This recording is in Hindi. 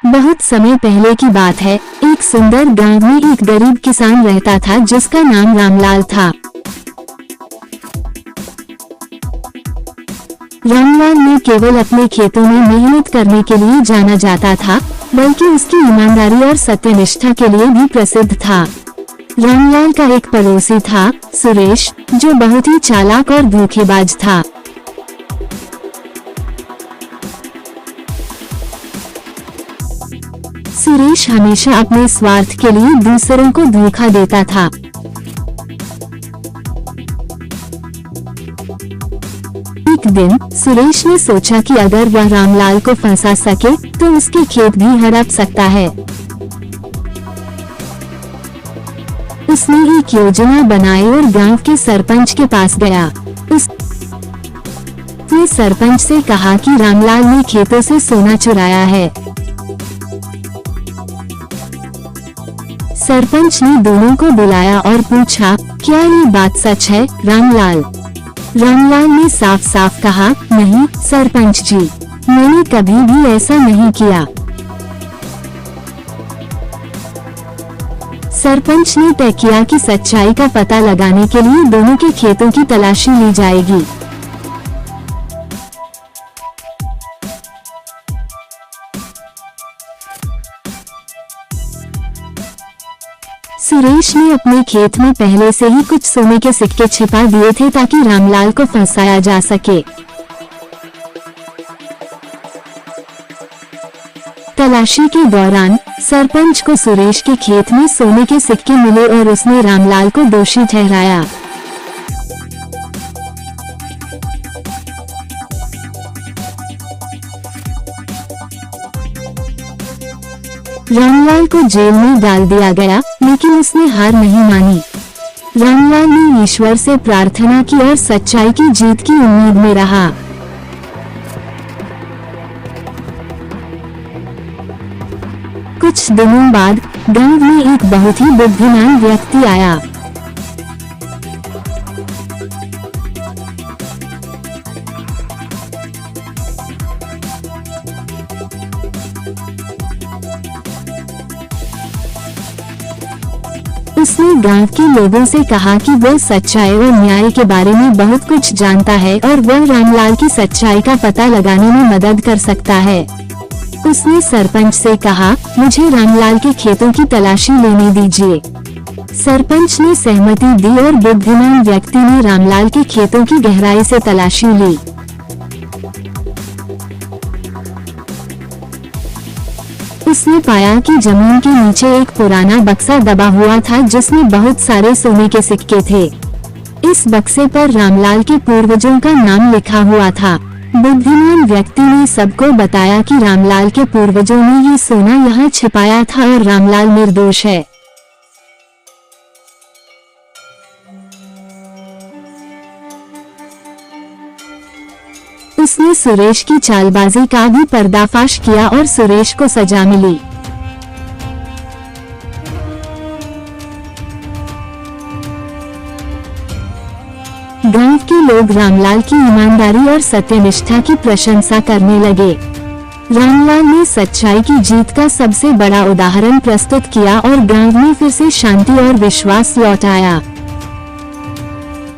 बहुत समय पहले की बात है। एक सुंदर गांव में एक गरीब किसान रहता था जिसका नाम रामलाल था। रामलाल ने केवल अपने खेतों में मेहनत करने के लिए जाना जाता था, बल्कि उसकी ईमानदारी और सत्यनिष्ठा के लिए भी प्रसिद्ध था। रामलाल का एक पड़ोसी था, सुरेश, जो बहुत ही चालाक और धोखेबाज था। सुरेश हमेशा अपने स्वार्थ के लिए दूसरों को धोखा देता था। एक दिन सुरेश ने सोचा कि अगर वह रामलाल को फंसा सके तो उसके खेत भी हड़प सकता है। उसने एक योजना बनाई और गांव के सरपंच के पास गया। उसने सरपंच से कहा कि रामलाल ने खेतों से सोना चुराया है। सरपंच ने दोनों को बुलाया और पूछा, क्या ये बात सच है रामलाल? रामलाल ने साफ साफ कहा, नहीं सरपंच जी, मैंने कभी भी ऐसा नहीं किया। सरपंच ने तय किया कि सच्चाई का पता लगाने के लिए दोनों के खेतों की तलाशी ली जाएगी। सुरेश ने अपने खेत में पहले से ही कुछ सोने के सिक्के छिपा दिए थे ताकि रामलाल को फंसाया जा सके। तलाशी के दौरान सरपंच को सुरेश के खेत में सोने के सिक्के मिले और उसने रामलाल को दोषी ठहराया। रामलाल को जेल में डाल दिया गया, लेकिन उसने हार नहीं मानी। रामलाल ने ईश्वर से प्रार्थना की और सच्चाई की जीत की उम्मीद में रहा। कुछ दिनों बाद गांव में एक बहुत ही बुद्धिमान व्यक्ति आया। उसने गांव के लोगों से कहा कि वह सच्चाई और न्याय के बारे में बहुत कुछ जानता है और वह रामलाल की सच्चाई का पता लगाने में मदद कर सकता है। उसने सरपंच से कहा, मुझे रामलाल के खेतों की तलाशी लेने दीजिए। सरपंच ने सहमति दी और बुद्धिमान व्यक्ति ने रामलाल के खेतों की गहराई से तलाशी ली। उसने पाया कि जमीन के नीचे एक पुराना बक्सा दबा हुआ था जिसमें बहुत सारे सोने के सिक्के थे। इस बक्से पर रामलाल के पूर्वजों का नाम लिखा हुआ था। बुद्धिमान व्यक्ति ने सबको बताया कि रामलाल के पूर्वजों ने ये सोना यहाँ छिपाया था और रामलाल निर्दोष है। उसने सुरेश की चालबाजी का भी पर्दाफाश किया और सुरेश को सजा मिली। गांव के लोग रामलाल की ईमानदारी और सत्यनिष्ठा की प्रशंसा करने लगे। रामलाल ने सच्चाई की जीत का सबसे बड़ा उदाहरण प्रस्तुत किया और गांव में फिर से शांति और विश्वास लौट आया।